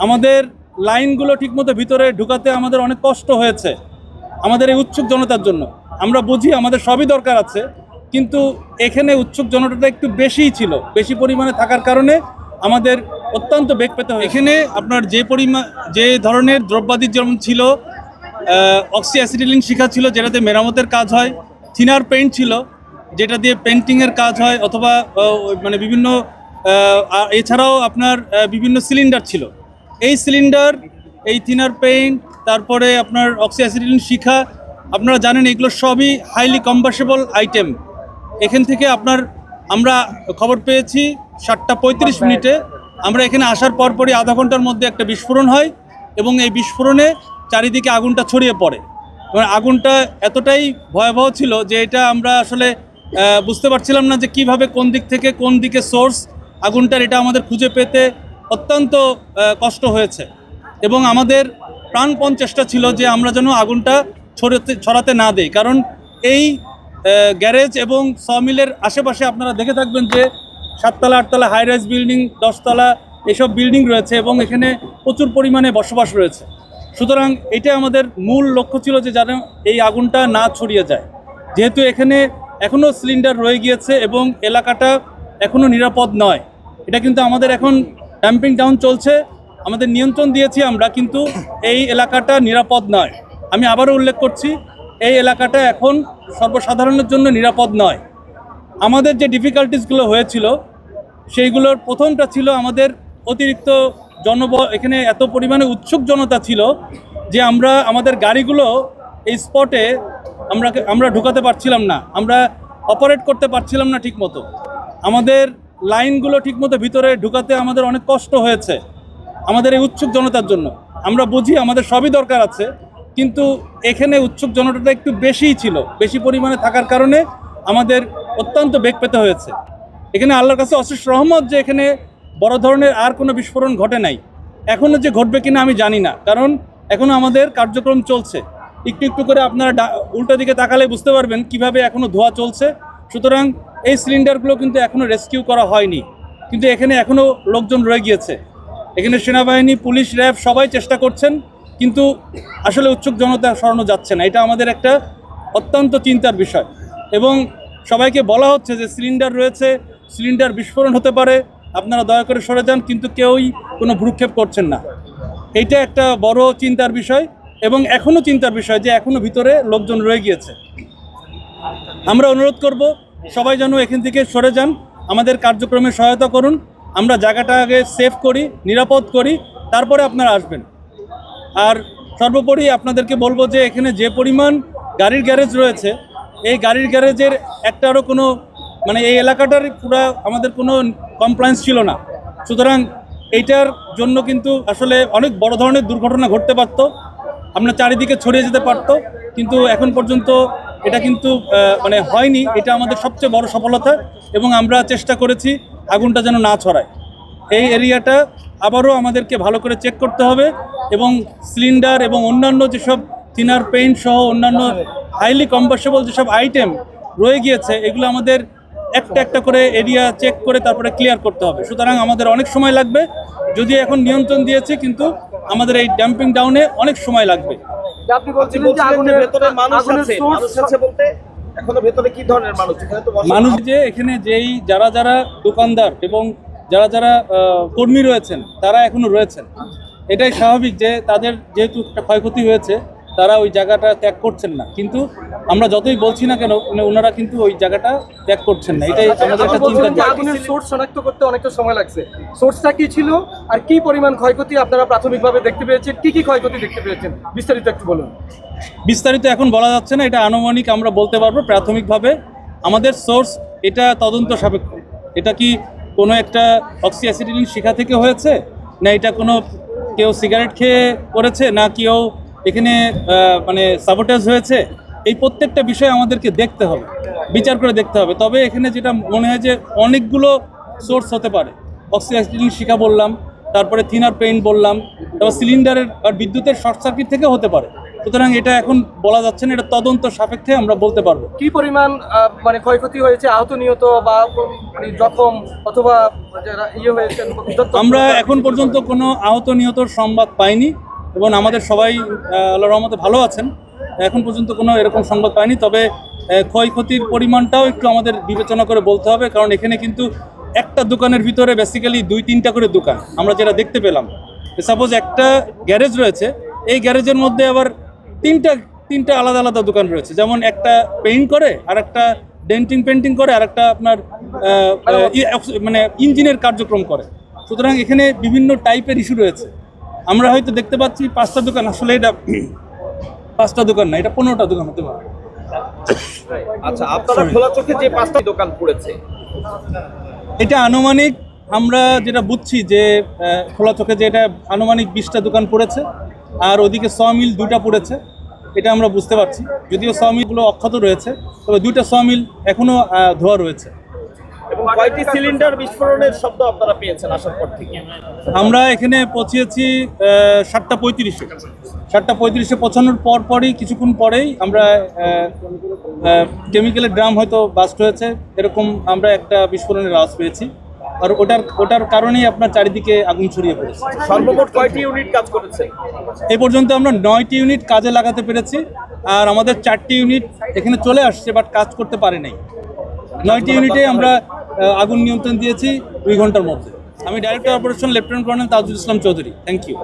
আমাদের লাইনগুলো ঠিকমতো ভিতরে ঢুকাতে আমাদের অনেক কষ্ট হয়েছে আমাদের এই উৎসুক জনতার জন্য। আমরা বুঝি আমাদের সবই দরকার আছে, কিন্তু এখানে উৎসুক জনতাটা একটু বেশিই ছিল, বেশি পরিমাণে থাকার কারণে আমাদের অত্যন্ত বেগ পেতে হয়। এখানে আপনার যে ধরনের দ্রব্যাদি যেমন ছিল, অক্সি অ্যাসিটিলিন শিখা ছিল যেটাতে মেরামতের কাজ হয়, থিনার পেইন্ট ছিল যেটা দিয়ে পেন্টিংয়ের কাজ হয়, অথবা মানে বিভিন্ন এছাড়াও আপনার বিভিন্ন সিলিন্ডার ছিল। এই সিলিন্ডার, এই থিনার পেইন্ট, তারপরে আপনার অক্সি অ্যাসিটিলিন শিখা, আপনারা জানেন এগুলো সবই হাইলি কম্বাসেবল আইটেম। এখান থেকে আমরা খবর পেয়েছি 7:35 আমরা এখানে আসার পরপরই আধা ঘন্টার মধ্যে একটা বিস্ফোরণ হয় এবং এই বিস্ফোরণে চারিদিকে আগুনটা ছড়িয়ে পড়ে। এবং আগুনটা এতটাই ভয়াবহ ছিল যে এটা আমরা আসলে বুঝতে পারছিলাম না যে কিভাবে কোন দিক থেকে কোন দিকে সোর্স আগুনটার, এটা আমাদের খুঁজে পেতে অত্যন্ত কষ্ট হয়েছে। এবং আমাদের প্রাণপণ চেষ্টা ছিল যে আমরা যেন আগুনটা ছড়াতে না দেই, কারণ এই গ্যারেজ এবং সমিলের আশেপাশে আপনারা দেখে থাকবেন যে 7তলা 8তলা হাই রাইজ বিল্ডিং, 10তলা এসব বিল্ডিং রয়েছে এবং এখানে প্রচুর পরিমাণে বসবাস রয়েছে। সুতরাং এটা আমাদের মূল লক্ষ্য ছিল যে যেন এই আগুনটা না ছড়িয়ে যায়। যেহেতু এখানে এখনও সিলিন্ডার রয়ে গিয়েছে এবং এলাকাটা এখনও নিরাপদ নয়, এটা কিন্তু আমাদের এখন ড্যাম্পিং ডাউন চলছে, আমাদের নিয়ন্ত্রণ দিয়েছি আমরা, কিন্তু এই এলাকাটা নিরাপদ নয়। আমি আবারও উল্লেখ করছি, এই এলাকাটা এখন সর্বসাধারণের জন্য নিরাপদ নয়। আমাদের যে ডিফিকাল্টিসগুলো হয়েছিল সেইগুলোর প্রথমটা ছিল আমাদের অতিরিক্ত এখানে এত পরিমাণে উৎসুক জনতা ছিল যে আমাদের গাড়িগুলো এই স্পটে আমরা ঢুকাতে পারছিলাম না, আমরা অপারেট করতে পারছিলাম না ঠিকমতো। আমাদের লাইনগুলো ঠিকমতো ভিতরে ঢুকাতে আমাদের অনেক কষ্ট হয়েছে আমাদের এই উৎসুক জনতার জন্য। আমরা বুঝি আমাদের সবই দরকার আছে, কিন্তু এখানে উৎসুক জনতাটা একটু বেশিই ছিল, বেশি পরিমাণে থাকার কারণে আমাদের অত্যন্ত বেগ পেতে হয়েছে। এখানে আল্লাহর কাছে অশেষ রহমত যে এখানে বড় ধরনের আর কোনো বিস্ফোরণ ঘটে নাই। এখনও যে ঘটবে কিনা আমি জানি না, কারণ এখনও আমাদের কার্যক্রম চলছে। একটু একটু করে আপনারা উল্টো দিকে তাকালে বুঝতে পারবেন কিভাবে এখনও ধোঁয়া চলছে। সুতরাং এই সিলিন্ডারগুলো কিন্তু এখনও রেস্কিউ করা হয়নি, কিন্তু এখানে এখনও লোকজন রয়ে গিয়েছে। এখানে সেনাবাহিনী, পুলিশ, র্যাব সবাই চেষ্টা করছেন, কিন্তু আসলে উৎসুক জনতা সরানো যাচ্ছে না। এটা আমাদের একটা অত্যন্ত চিন্তার বিষয় এবং সবাইকে বলা হচ্ছে যে সিলিন্ডার রয়েছে, সিলিন্ডার বিস্ফোরণ হতে পারে, আপনারা দয়া করে সরে যান, কিন্তু কেউই কোনো ভ্রুক্ষেপ করছেন না। এইটা একটা বড় চিন্তার বিষয় এবং এখনও চিন্তার বিষয় যে এখনও ভিতরে লোকজন রয়ে গিয়েছে। আমরা অনুরোধ করব সবাই যেন এখান থেকে সরে যান, আমাদের কার্যক্রমে সহায়তা করুন, আমরা জায়গাটা আগে সেফ করি, নিরাপদ করি, তারপরে আপনারা আসবেন। আর সর্বোপরি আপনাদেরকে বলবো যে এখানে যে পরিমাণ গাড়ির গ্যারেজ রয়েছে, এই গাড়ির গ্যারেজের একটারও কোনো মানে এই এলাকাটার পুরো আমাদের কোনো কমপ্লায়েন্স ছিল না। সুতরাং এইটার জন্য কিন্তু আসলে অনেক বড় ধরনের দুর্ঘটনা ঘটতে পারত, আপনার চারিদিকে ছড়িয়ে যেতে পারত, কিন্তু এখন পর্যন্ত এটা কিন্তু মানে হয়নি। এটা আমাদের সবচেয়ে বড় সফলতা এবং আমরা চেষ্টা করেছি আগুনটা যেন না ছড়ায়। এই এরিয়াটা আবারও আমাদেরকে ভালো করে চেক করতে হবে এবং সিলিন্ডার এবং অন্যান্য যেসব থিনার পেইন্ট সহ অন্যান্য হাইলি কম্বাসেবল যেসব আইটেম রয়ে গিয়েছে এগুলো আমাদের একটা একটা করে এরিয়া চেক করে তারপরে ক্লিয়ার করতে হবে। সুতরাং আমাদের অনেক সময় লাগবে, যদি এখন নিয়ন্ত্রণ দিয়েছি, কিন্তু আমাদের এই ড্যাম্পিং ডাউনে অনেক সময় লাগবে। আপনি বলছিলেন যে আগুনের ভেতরে মানুষ আছে বলতে এখনো ভেতরে কি ধরনের মানুষ? মানুষ যে এখানে যেই যারা দোকানদার এবং যারা কর্মী রয়েছেন তারা এখনো রয়েছেন। এটাই স্বাভাবিক যে তাদের যেহেতু একটা ক্ষয়ক্ষতি হয়েছে তারা ওই জায়গাটা ত্যাগ করছেন না, কিন্তু আমরা যতই বলছি না কেন ওনারা কিন্তু ওই জায়গাটা ত্যাগ করছেন না। এটাই আমাদের একটা চিন্তা। আগুনের সোর্স শনাক্ত করতে অনেকটা সময় লাগছে, সোর্সটা কি ছিল আর কি পরিমাণ ক্ষয়ক্ষতি আপনারা প্রাথমিকভাবে দেখতে পেয়েছেন, কি কি ক্ষয়ক্ষতি দেখতে পেয়েছেন বিস্তারিত একটু বলুন। বিস্তারিত এখন বলা যাচ্ছে না, এটা আনুমানিক আমরা বলতে পারবো। প্রাথমিকভাবে আমাদের সোর্স এটা তদন্ত সাপেক্ষ। এটা কি কোনো একটা অক্সি অ্যাসিটিলিন শিখা থেকে হয়েছে, না এটা কোনো কেউ সিগারেট খেয়ে করেছে, না কেউ এখানে মানে সাবোটেজ হয়েছে, এই প্রত্যেকটা বিষয় আমাদেরকে দেখতে হবে, বিচার করে দেখতে হবে। তবে এখানে যেটা মনে হয় যে অনেকগুলো সোর্স হতে পারে। অক্সি অ্যাসিটিলিন শিখা বললাম, তারপরে থিনার পেইন্ট বললাম, তারপর সিলিন্ডারের আর বিদ্যুতের শর্ট সার্কিট থেকে হতে পারে। সুতরাং এটা এখন বলা যাচ্ছে না, এটা তদন্ত সাপেক্ষে আমরা বলতে পারবো কি পরিমাণ মানে ক্ষয়ক্ষতি হয়েছে, আহত নিহত বা মানে জখম অথবা যারা ইয়ে হয়েছেন উদ্যোক্তা- আমরা এখন পর্যন্ত কোনো আহত নিহতর সংবাদ পাইনি এবং আমাদের সবাই আল্লাহর রহমতে ভালো আছেন। এখন পর্যন্ত কোনো এরকম সংবাদ পাইনি, তবে ক্ষয়ক্ষতির পরিমাণটাও একটু আমাদের বিবেচনা করে বলতে হবে, কারণ এখানে কিন্তু একটা দোকানের ভিতরে বেসিক্যালি 2-3টা করে দোকান আমরা যেটা দেখতে পেলাম। সাপোজ একটা গ্যারেজ রয়েছে, এই গ্যারেজের মধ্যে আবার তিনটা আলাদা আলাদা দোকান রয়েছে, যেমন একটা পেইন্ট করে, আর একটা ডেন্টিং পেন্টিং করে, আর একটা আপনার মানে ইঞ্জিনের কার্যক্রম করে। সুতরাং এখানে বিভিন্ন টাইপের ইস্যু রয়েছে। আমরা হয়তো দেখতে পাচ্ছি 5টা দোকান, আসলে এটা 5টা দোকান না, এটা 15টা দোকান হতে পারে। আচ্ছা, আপনারা খোলা চোখে যে 5টা দোকান পড়েছে, এটা আনুমানিক, আমরা যেটা বুঝছি যে খোলা চোখে যে এটা আনুমানিক 20টা দোকান পড়েছে, আর ওদিকে সমিল 2টা পড়েছে, এটা আমরা বুঝতে পারছি। যদিও সমিলগুলো অক্ষত রয়েছে, তবে 2টা সমিল এখনও ধোয়া রয়েছে। এবং কয়টি সিলিন্ডার বিস্ফোরণের শব্দ আপনারা পেয়েছেন আসার পর থেকে? আমরা এখানে পৌঁছেছি 7:35-এ। 7:35-এ পৌঁছানোর পরই কিছুক্ষণ পরেই আমরা কেমিক্যালের ড্রাম হয়তো বাস্ট হয়েছে, এরকম আমরা একটা বিস্ফোরণের আওয়াজ পেয়েছি। আর ওটার কারণেই আপনার চারিদিকে আগুন ছড়িয়ে পড়েছে। সর্বমোট কয়টি ইউনিট কাজ করেছে? এই পর্যন্ত আমরা 9টি ইউনিট কাজে লাগাতে পেরেছি, আর আমাদের 4টি ইউনিট এখানে চলে আসছে, বাট কাজ করতে পারে নাই। 9টি ইউনিটে আমরা আগুন নিয়ন্ত্রণ দিয়েছি 2 ঘন্টার মধ্যে। আমি director operation lieutenant colonel Tajul Islam Chowdhury. Thank you.